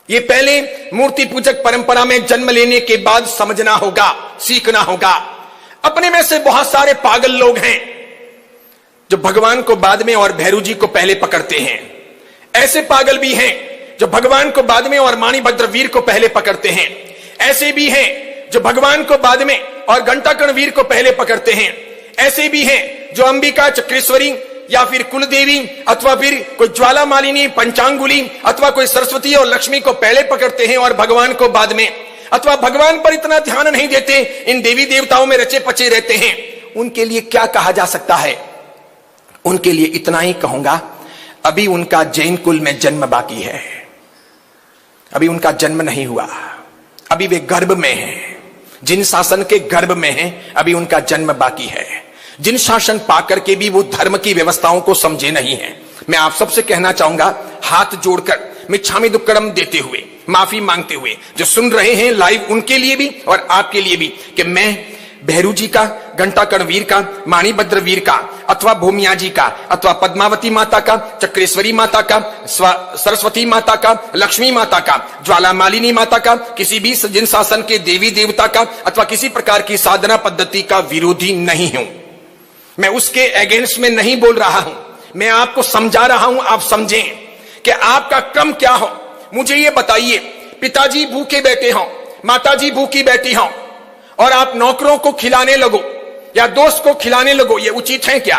ये पहले मूर्ति पूजक परंपरा में जन्म लेने के बाद समझना होगा, सीखना होगा। अपने में से बहुत सारे पागल लोग हैं जो भगवान को बाद में और भैरू जी को पहले पकड़ते हैं। ऐसे पागल भी हैं जो भगवान को बाद में और माणिभद्र वीर को पहले पकड़ते हैं। ऐसे भी हैं जो भगवान को बाद में और घंटाकर्ण वीर को पहले पकड़ते हैं। ऐसे भी हैं जो अंबिका, चक्रेश्वरी या फिर कुलदेवी अथवा फिर कोई ज्वाला मालिनी, पंचांगुली अथवा कोई सरस्वती और लक्ष्मी को पहले पकड़ते हैं और भगवान को बाद में, अथवा भगवान पर इतना ध्यान नहीं देते, इन देवी देवताओं में रचे पचे रहते हैं। उनके लिए क्या कहा जा सकता है? उनके लिए इतना ही कहूंगा, अभी उनका जैन कुल में जन्म बाकी है। अभी उनका जन्म नहीं हुआ, अभी वे गर्भ में हैं, जिन शासन के गर्भ में हैं, अभी उनका जन्म बाकी है। जिन शासन पाकर के भी वो धर्म की व्यवस्थाओं को समझे नहीं है। मैं आप सबसे कहना चाहूंगा, हाथ जोड़कर मिच्छामि दुक्कडम देते हुए, माफी मांगते हुए, जो सुन रहे हैं लाइव, उनके लिए भी और आपके लिए भी, कि मैं भैरू जी का, घंटाकर्ण वीर का, माणिभद्र वीर का, अथवा भूमिया जी का, अथवा पद्मावती माता का, चक्रेश्वरी माता का, सरस्वती माता का, लक्ष्मी माता का, ज्वाला मालिनी माता का, किसी भी जिन शासन के देवी देवता का अथवा किसी प्रकार की साधना पद्धति का विरोधी नहीं हूं। मैं उसके अगेंस्ट में नहीं बोल रहा हूं, मैं आपको समझा रहा हूं, आप समझें कि आपका क्रम क्या हो। मुझे ये बताइए, पिताजी भूखे बैठे हों, माताजी भूखी बैठी हों और आप नौकरों को खिलाने लगो या दोस्त को खिलाने लगो, ये उचित है क्या?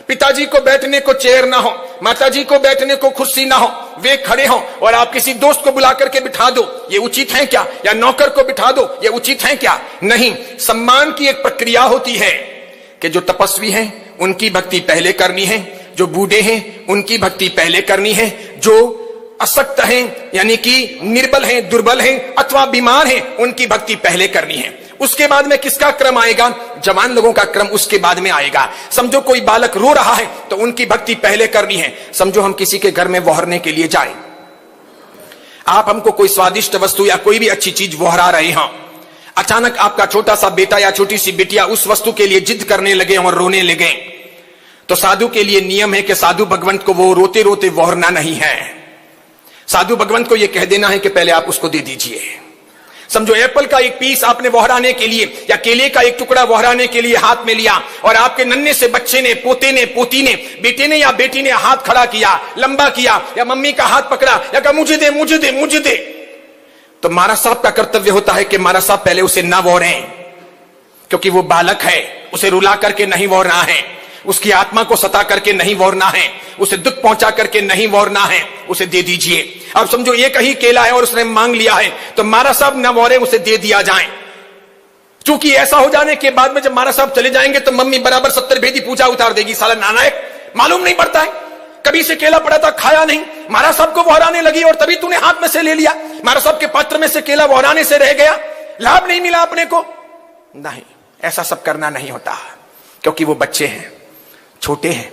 पिताजी को बैठने को चेयर ना हो, माताजी को बैठने को कुर्सी ना हो, वे खड़े हों और आप किसी दोस्त को बुला करके बिठा दो, ये उचित है क्या? या नौकर को बिठा दो, ये उचित है क्या? नहीं। सम्मान की एक प्रक्रिया होती है कि जो तपस्वी हैं उनकी भक्ति पहले करनी है, जो बूढ़े हैं उनकी भक्ति पहले करनी है, जो अशक्त हैं यानी कि निर्बल हैं, दुर्बल हैं अथवा बीमार हैं, उनकी भक्ति पहले करनी है। उसके बाद में किसका क्रम आएगा? जवान लोगों का क्रम उसके बाद में आएगा। समझो कोई बालक रो रहा है तो उनकी भक्ति पहले करनी है। समझो हम किसी के घर में वहरने के लिए जाएं, आप हमको कोई स्वादिष्ट वस्तु या कोई भी अच्छी चीज वहरा रहे हैं, अचानक आपका छोटा सा बेटा या छोटी सी बेटिया उस वस्तु के लिए जिद करने लगे और रोने लगे, तो साधु के लिए नियम है कि साधु भगवंत को वो रोते रोते वहरना नहीं है। साधु भगवंत को यह कह देना है कि पहले आप उसको दे दीजिए। समझो एप्पल का एक पीस आपने वहराने के लिए या केले का एक टुकड़ा वहराने के लिए हाथ में लिया और आपके नन्हे से बच्चे ने, पोते ने, पोती ने, बेटे ने या बेटी ने हाथ खड़ा किया, लंबा किया, या मम्मी का हाथ पकड़ा या कहा मुझे दे, मुझे दे, मुझे दे, तो महाराज साहब का कर्तव्य होता है कि महाराज साहब पहले उसे ना वहरें, क्योंकि वो बालक है, उसे रुला करके नहीं वहरना है, उसकी आत्मा को सता करके नहीं वहरना है, उसे दुख पहुंचा करके नहीं वहरना है, उसे दे दीजिए। अब समझो एक ही केला है और उसने मांग लिया है, तो महाराज साहब न वहरे, उसे दे दिया जाए। क्योंकि ऐसा हो जाने के बाद में जब महाराज साहब चले जाएंगे तो मम्मी बराबर 70 भेदी पूजा उतार देगी, साला नालायक, मालूम नहीं पड़ता है, कभी से केला पड़ा था, खाया नहीं, महाराज साहब को वहराने लगी और तभी तूने हाथ में से ले लिया, महाराज साहब के पात्र में से केला वहराने से रह गया, लाभ नहीं मिला अपने को। नहीं, ऐसा सब करना नहीं होता, क्योंकि वो बच्चे हैं, छोटे हैं,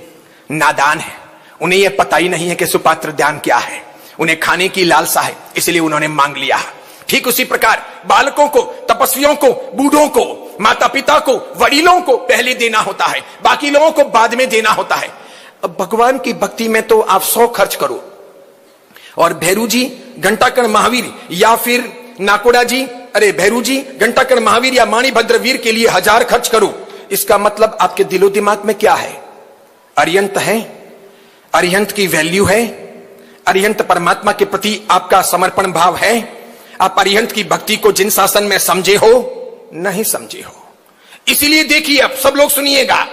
नादान हैं, उन्हें यह पता ही नहीं है कि सुपात्र दान क्या है, उन्हें खाने की लालसा है, इसलिए उन्होंने मांग लिया। ठीक उसी प्रकार बालकों को, तपस्वियों को, बूढ़ों को, माता पिता को, वडीलों को पहले देना होता है, बाकी लोगों को बाद में देना होता है। अब भगवान की भक्ति में तो आप 100 खर्च करो और भैरू जी, घंटाकर्ण महावीर या फिर नाकोड़ा जी, अरे भैरू जी, घंटाकर्ण महावीर या माणिभद्र वीर के लिए 1000 खर्च करो, इसका मतलब आपके दिलो दिमाग में क्या है? अरिहंत है, अरिहंत की वैल्यू है, अरिहंत परमात्मा के प्रति आपका समर्पण भाव है, आप अरिहंत की भक्ति को जिन शासन में समझे हो, नहीं समझे हो। इसीलिए देखिए, अब सब लोग सुनिएगा,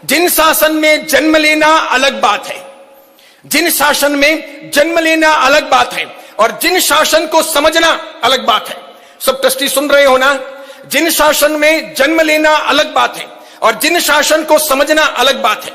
जिन शासन में जन्म लेना अलग बात है, जिन शासन में जन्म लेना अलग बात है और जिन शासन को समझना अलग बात है। सब ट्रस्टी सुन रहे हो ना? जिन शासन में जन्म लेना अलग बात है और जिन शासन को समझना अलग बात है।